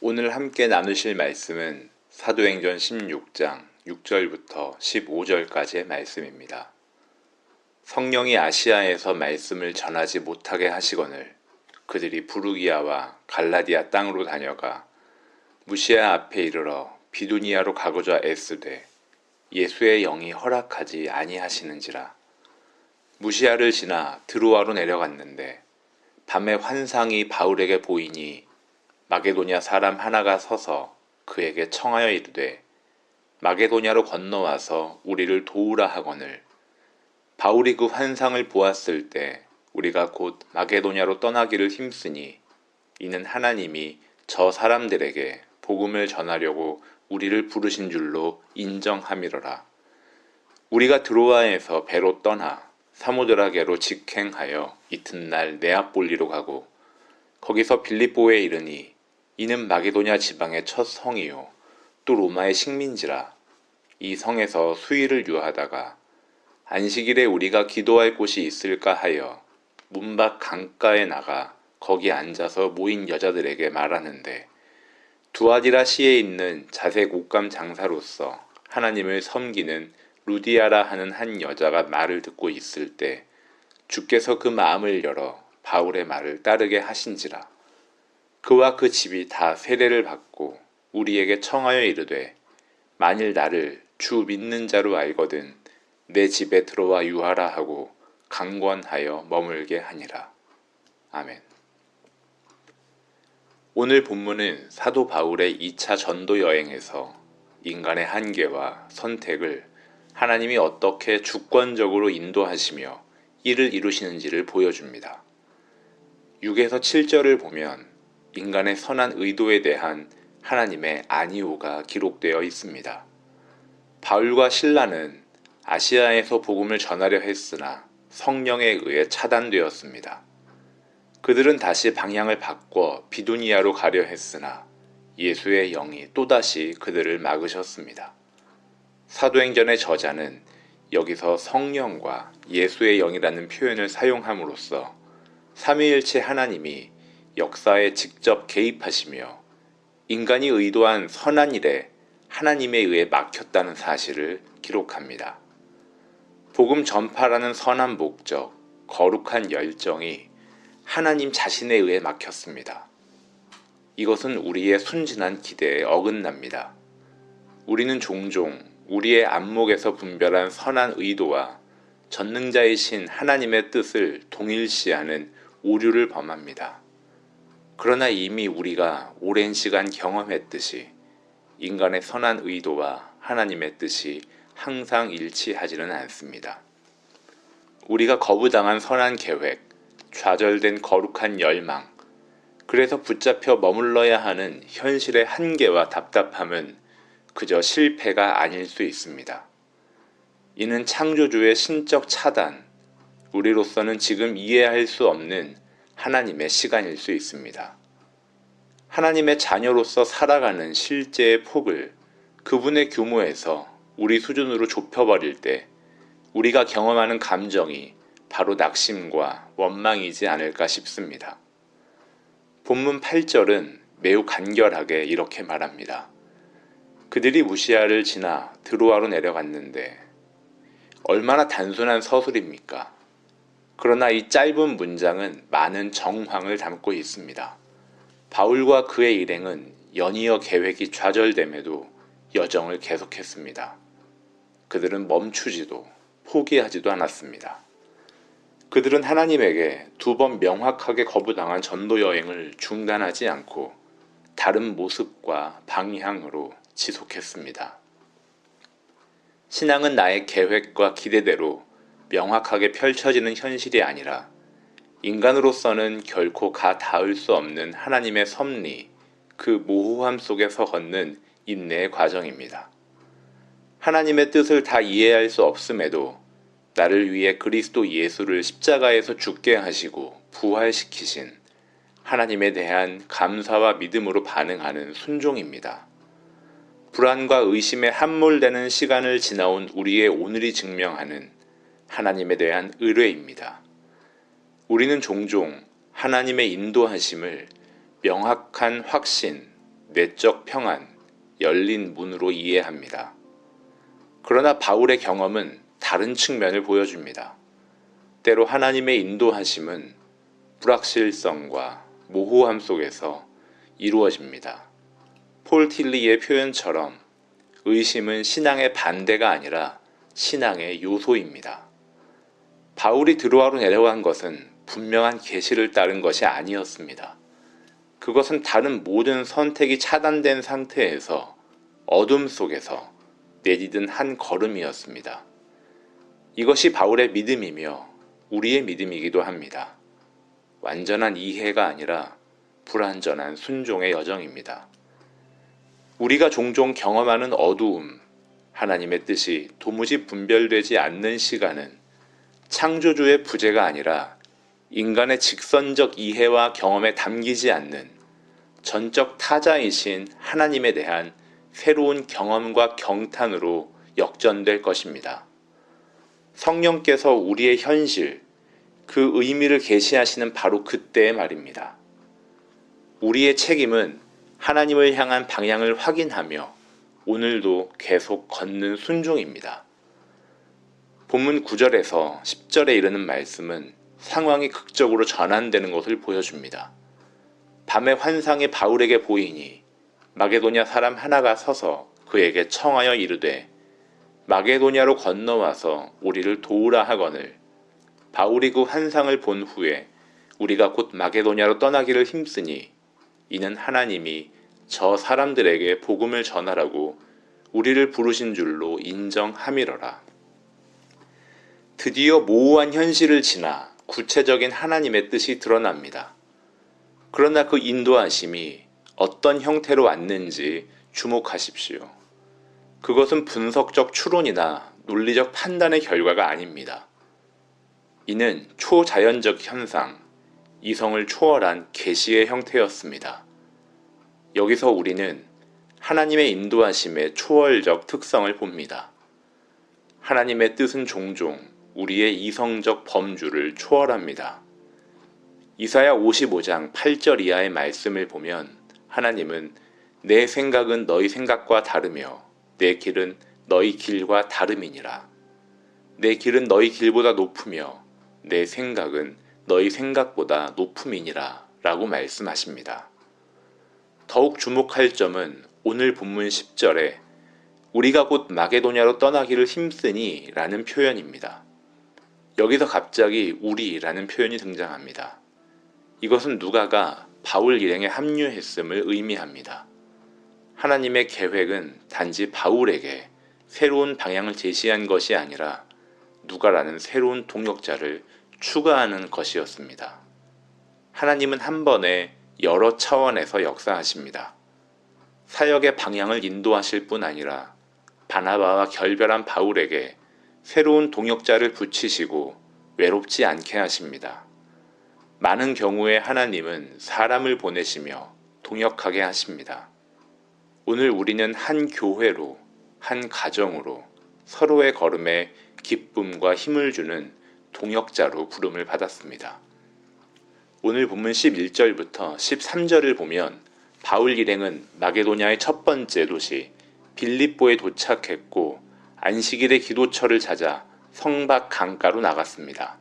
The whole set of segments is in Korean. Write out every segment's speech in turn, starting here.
오늘 함께 나누실 말씀은 사도행전 16장 6절부터 15절까지의 말씀입니다. 성령이 아시아에서 말씀을 전하지 못하게 하시거늘 그들이 부르기아와 갈라디아 땅으로 다녀가 무시아 앞에 이르러 비두니아로 가고자 애쓰되 예수의 영이 허락하지 아니하시는지라. 무시아를 지나 드로아로 내려갔는데 밤에 환상이 바울에게 보이니 마게도냐 사람 하나가 서서 그에게 청하여 이르되 마게도냐로 건너와서 우리를 도우라 하거늘 바울이 그 환상을 보았을 때 우리가 곧 마게도냐로 떠나기를 힘쓰니 이는 하나님이 저 사람들에게 복음을 전하려고 우리를 부르신 줄로 인정함이로라. 우리가 드로아에서 배로 떠나 사모드라게로 직행하여 이튿날 네아폴리로 가고 거기서 빌립보에 이르니 이는 마게도냐 지방의 첫 성이요 또 로마의 식민지라. 이 성에서 수일을 유하다가 안식일에 우리가 기도할 곳이 있을까 하여 문밖 강가에 나가 거기 앉아서 모인 여자들에게 말하는데 두아디라시에 있는 자색 옷감 장사로서 하나님을 섬기는 루디아라 하는 한 여자가 말을 듣고 있을 때 주께서 그 마음을 열어 바울의 말을 따르게 하신지라. 그와 그 집이 다 세례를 받고 우리에게 청하여 이르되 만일 나를 주 믿는 자로 알거든 내 집에 들어와 유하라 하고 강권하여 머물게 하니라. 아멘. 오늘 본문은 사도 바울의 2차 전도 여행에서 인간의 한계와 선택을 하나님이 어떻게 주권적으로 인도하시며 이를 이루시는지를 보여줍니다. 6에서 7절을 보면 인간의 선한 의도에 대한 하나님의 아니오가 기록되어 있습니다. 바울과 실라는 아시아에서 복음을 전하려 했으나 성령에 의해 차단되었습니다. 그들은 다시 방향을 바꿔 비두니아로 가려 했으나 예수의 영이 또다시 그들을 막으셨습니다. 사도행전의 저자는 여기서 성령과 예수의 영이라는 표현을 사용함으로써 삼위일체 하나님이 역사에 직접 개입하시며 인간이 의도한 선한 일에 하나님에 의해 막혔다는 사실을 기록합니다. 복음 전파라는 선한 목적, 거룩한 열정이 하나님 자신에 의해 막혔습니다. 이것은 우리의 순진한 기대에 어긋납니다. 우리는 종종 우리의 안목에서 분별한 선한 의도와 전능자이신 하나님의 뜻을 동일시하는 오류를 범합니다. 그러나 이미 우리가 오랜 시간 경험했듯이 인간의 선한 의도와 하나님의 뜻이 항상 일치하지는 않습니다. 우리가 거부당한 선한 계획, 좌절된 거룩한 열망, 그래서 붙잡혀 머물러야 하는 현실의 한계와 답답함은 그저 실패가 아닐 수 있습니다. 이는 창조주의 신적 차단, 우리로서는 지금 이해할 수 없는 하나님의 시간일 수 있습니다. 하나님의 자녀로서 살아가는 실제의 폭을 그분의 규모에서 우리 수준으로 좁혀버릴 때 우리가 경험하는 감정이 바로 낙심과 원망이지 않을까 싶습니다. 본문 8절은 매우 간결하게 이렇게 말합니다. 그들이 무시아를 지나 드로아로 내려갔는데 얼마나 단순한 서술입니까? 그러나 이 짧은 문장은 많은 정황을 담고 있습니다. 바울과 그의 일행은 연이어 계획이 좌절됨에도 여정을 계속했습니다. 그들은 멈추지도 포기하지도 않았습니다. 그들은 하나님에게 2번 명확하게 거부당한 전도 여행을 중단하지 않고 다른 모습과 방향으로 지속했습니다. 신앙은 나의 계획과 기대대로 명확하게 펼쳐지는 현실이 아니라 인간으로서는 결코 가 닿을 수 없는 하나님의 섭리, 그 모호함 속에서 걷는 인내의 과정입니다. 하나님의 뜻을 다 이해할 수 없음에도 나를 위해 그리스도 예수를 십자가에서 죽게 하시고 부활시키신 하나님에 대한 감사와 믿음으로 반응하는 순종입니다. 불안과 의심에 함몰되는 시간을 지나온 우리의 오늘이 증명하는 하나님에 대한 의뢰입니다. 우리는 종종 하나님의 인도하심을 명확한 확신, 내적 평안, 열린 문으로 이해합니다. 그러나 바울의 경험은 다른 측면을 보여줍니다. 때로 하나님의 인도하심은 불확실성과 모호함 속에서 이루어집니다. 폴 틸리의 표현처럼 의심은 신앙의 반대가 아니라 신앙의 요소입니다. 바울이 드로아로 내려간 것은 분명한 계시를 따른 것이 아니었습니다. 그것은 다른 모든 선택이 차단된 상태에서 어둠 속에서 내디딘 한 걸음이었습니다. 이것이 바울의 믿음이며 우리의 믿음이기도 합니다. 완전한 이해가 아니라 불완전한 순종의 여정입니다. 우리가 종종 경험하는 어두움, 하나님의 뜻이 도무지 분별되지 않는 시간은 창조주의 부재가 아니라 인간의 직선적 이해와 경험에 담기지 않는 전적 타자이신 하나님에 대한 새로운 경험과 경탄으로 역전될 것입니다. 성령께서 우리의 현실, 그 의미를 계시하시는 바로 그때의 말입니다. 우리의 책임은 하나님을 향한 방향을 확인하며 오늘도 계속 걷는 순종입니다. 본문 9절에서 10절에 이르는 말씀은 상황이 극적으로 전환되는 것을 보여줍니다. 밤의 환상이 바울에게 보이니 마게도냐 사람 하나가 서서 그에게 청하여 이르되 마게도냐로 건너와서 우리를 도우라 하거늘 바울이 그 환상을 본 후에 우리가 곧 마게도냐로 떠나기를 힘쓰니 이는 하나님이 저 사람들에게 복음을 전하라고 우리를 부르신 줄로 인정함이러라. 드디어 모호한 현실을 지나 구체적인 하나님의 뜻이 드러납니다. 그러나 그 인도하심이 어떤 형태로 왔는지 주목하십시오. 그것은 분석적 추론이나 논리적 판단의 결과가 아닙니다. 이는 초자연적 현상, 이성을 초월한 계시의 형태였습니다. 여기서 우리는 하나님의 인도하심의 초월적 특성을 봅니다. 하나님의 뜻은 종종 우리의 이성적 범주를 초월합니다. 이사야 55장 8절 이하의 말씀을 보면 하나님은 내 생각은 너희 생각과 다르며 내 길은 너희 길과 다름이니라. 내 길은 너희 길보다 높으며 내 생각은 너희 생각보다 높음이니라 라고 말씀하십니다. 더욱 주목할 점은 오늘 본문 10절에 우리가 곧 마게도냐로 떠나기를 힘쓰니 라는 표현입니다. 여기서 갑자기 우리라는 표현이 등장합니다. 이것은 누가가 바울 일행에 합류했음을 의미합니다. 하나님의 계획은 단지 바울에게 새로운 방향을 제시한 것이 아니라 누가라는 새로운 동역자를 추가하는 것이었습니다. 하나님은 한 번에 여러 차원에서 역사하십니다. 사역의 방향을 인도하실 뿐 아니라 바나바와 결별한 바울에게 새로운 동역자를 붙이시고 외롭지 않게 하십니다. 많은 경우에 하나님은 사람을 보내시며 동역하게 하십니다. 오늘 우리는 한 교회로, 한 가정으로 서로의 걸음에 기쁨과 힘을 주는 동역자로 부름을 받았습니다. 오늘 본문 11절부터 13절을 보면 바울 일행은 마게도냐의 첫 번째 도시 빌립보에 도착했고 안식일의 기도처를 찾아 성박 강가로 나갔습니다.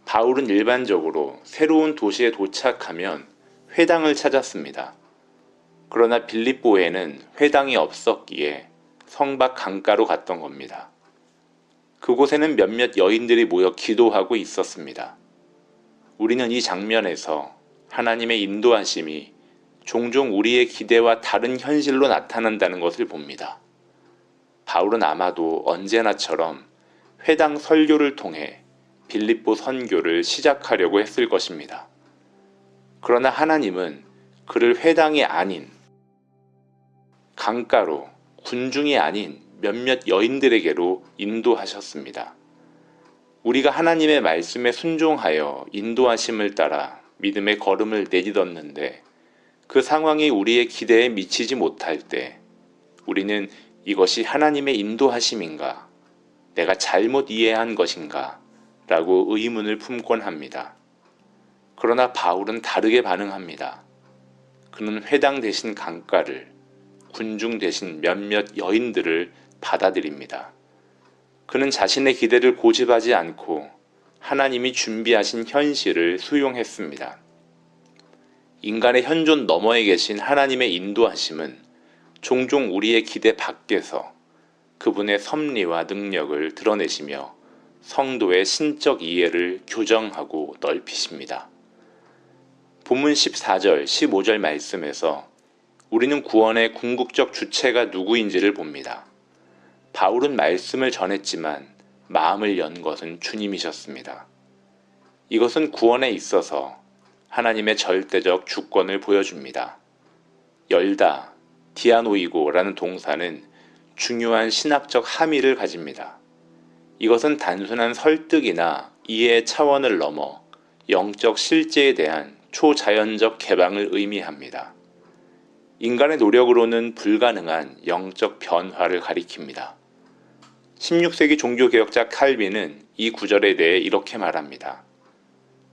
바울은 일반적으로 새로운 도시에 도착하면 회당을 찾았습니다. 그러나 빌립보에는 회당이 없었기에 성박 강가로 갔던 겁니다. 그곳에는 몇몇 여인들이 모여 기도하고 있었습니다. 우리는 이 장면에서 하나님의 인도하심이 종종 우리의 기대와 다른 현실로 나타난다는 것을 봅니다. 바울은 아마도 언제나처럼 회당 설교를 통해 빌립보 선교를 시작하려고 했을 것입니다. 그러나 하나님은 그를 회당이 아닌 강가로, 군중이 아닌 몇몇 여인들에게로 인도하셨습니다. 우리가 하나님의 말씀에 순종하여 인도하심을 따라 믿음의 걸음을 내딛었는데 그 상황이 우리의 기대에 미치지 못할 때 우리는 이것이 하나님의 인도하심인가? 내가 잘못 이해한 것인가? 라고 의문을 품곤 합니다. 그러나 바울은 다르게 반응합니다. 그는 회당 대신 강가를, 군중 대신 몇몇 여인들을 받아들입니다. 그는 자신의 기대를 고집하지 않고 하나님이 준비하신 현실을 수용했습니다. 인간의 현존 너머에 계신 하나님의 인도하심은 종종 우리의 기대 밖에서 그분의 섭리와 능력을 드러내시며 성도의 신적 이해를 교정하고 넓히십니다. 본문 14절, 15절 말씀에서 우리는 구원의 궁극적 주체가 누구인지를 봅니다. 바울은 말씀을 전했지만 마음을 연 것은 주님이셨습니다. 이것은 구원에 있어서 하나님의 절대적 주권을 보여줍니다. 열다, 디아노이고라는 동사는 중요한 신학적 함의를 가집니다. 이것은 단순한 설득이나 이해의 차원을 넘어 영적 실제에 대한 초자연적 개방을 의미합니다. 인간의 노력으로는 불가능한 영적 변화를 가리킵니다. 16세기 종교개혁자 칼빈은 이 구절에 대해 이렇게 말합니다.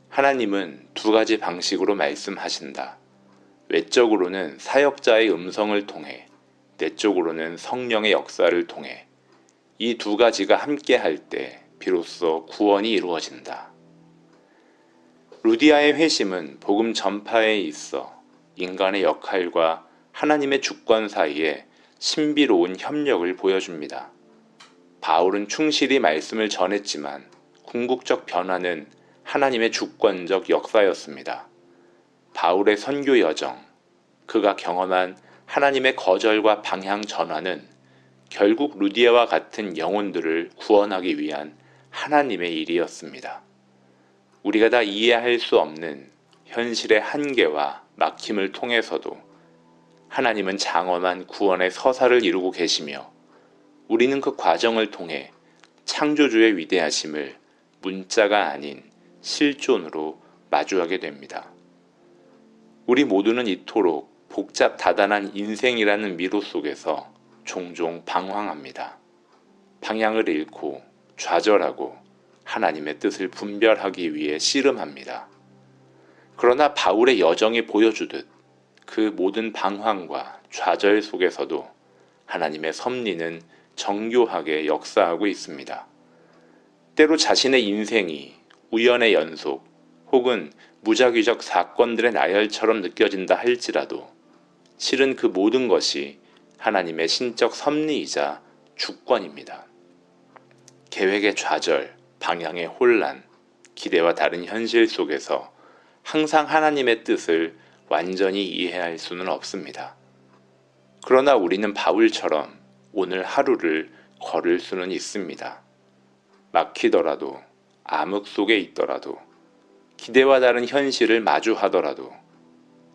하나님은 두 가지 방식으로 말씀하신다. 외적으로는 사역자의 음성을 통해, 내적으로는 성령의 역사를 통해 이 두 가지가 함께할 때 비로소 구원이 이루어진다. 루디아의 회심은 복음 전파에 있어 인간의 역할과 하나님의 주권 사이에 신비로운 협력을 보여줍니다. 바울은 충실히 말씀을 전했지만 궁극적 변화는 하나님의 주권적 역사였습니다. 바울의 선교 여정, 그가 경험한 하나님의 거절과 방향 전환은 결국 루디아와 같은 영혼들을 구원하기 위한 하나님의 일이었습니다. 우리가 다 이해할 수 없는 현실의 한계와 막힘을 통해서도 하나님은 장엄한 구원의 서사를 이루고 계시며 우리는 그 과정을 통해 창조주의 위대하심을 문자가 아닌 실존으로 마주하게 됩니다. 우리 모두는 이토록 복잡 다단한 인생이라는 미로 속에서 종종 방황합니다. 방향을 잃고 좌절하고 하나님의 뜻을 분별하기 위해 씨름합니다. 그러나 바울의 여정이 보여주듯 그 모든 방황과 좌절 속에서도 하나님의 섭리는 정교하게 역사하고 있습니다. 때로 자신의 인생이 우연의 연속 혹은 무작위적 사건들의 나열처럼 느껴진다 할지라도 실은 그 모든 것이 하나님의 신적 섭리이자 주권입니다. 계획의 좌절, 방향의 혼란, 기대와 다른 현실 속에서 항상 하나님의 뜻을 완전히 이해할 수는 없습니다. 그러나 우리는 바울처럼 오늘 하루를 걸을 수는 있습니다. 막히더라도, 암흑 속에 있더라도, 기대와 다른 현실을 마주하더라도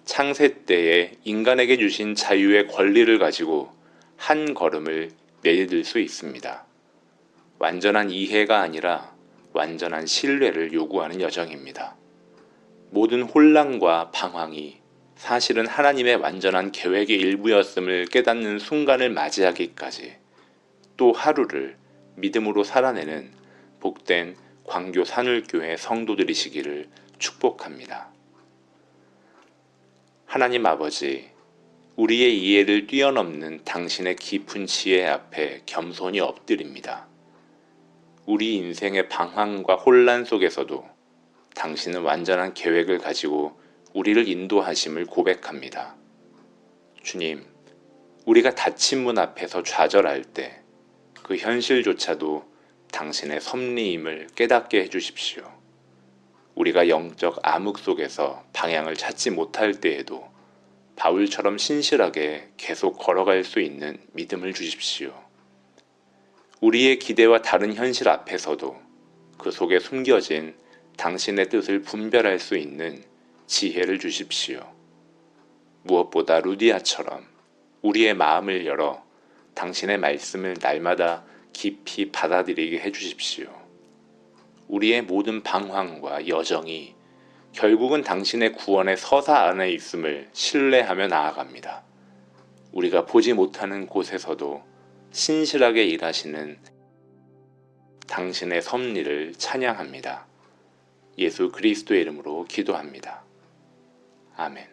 창세 때에 인간에게 주신 자유의 권리를 가지고 한 걸음을 내디딜 수 있습니다. 완전한 이해가 아니라 완전한 신뢰를 요구하는 여정입니다. 모든 혼란과 방황이 사실은 하나님의 완전한 계획의 일부였음을 깨닫는 순간을 맞이하기까지 또 하루를 믿음으로 살아내는 복된 광교 산울교회 성도들이시기를 축복합니다. 하나님 아버지, 우리의 이해를 뛰어넘는 당신의 깊은 지혜 앞에 겸손히 엎드립니다. 우리 인생의 방황과 혼란 속에서도 당신은 완전한 계획을 가지고 우리를 인도하심을 고백합니다. 주님, 우리가 닫힌 문 앞에서 좌절할 때 그 현실조차도 당신의 섭리임을 깨닫게 해주십시오. 우리가 영적 암흑 속에서 방향을 찾지 못할 때에도 바울처럼 신실하게 계속 걸어갈 수 있는 믿음을 주십시오. 우리의 기대와 다른 현실 앞에서도 그 속에 숨겨진 당신의 뜻을 분별할 수 있는 지혜를 주십시오. 무엇보다 루디아처럼 우리의 마음을 열어 당신의 말씀을 날마다 깊이 받아들이게 해주십시오. 우리의 모든 방황과 여정이 결국은 당신의 구원의 서사 안에 있음을 신뢰하며 나아갑니다. 우리가 보지 못하는 곳에서도 신실하게 일하시는 당신의 섭리를 찬양합니다. 예수 그리스도의 이름으로 기도합니다. 아멘.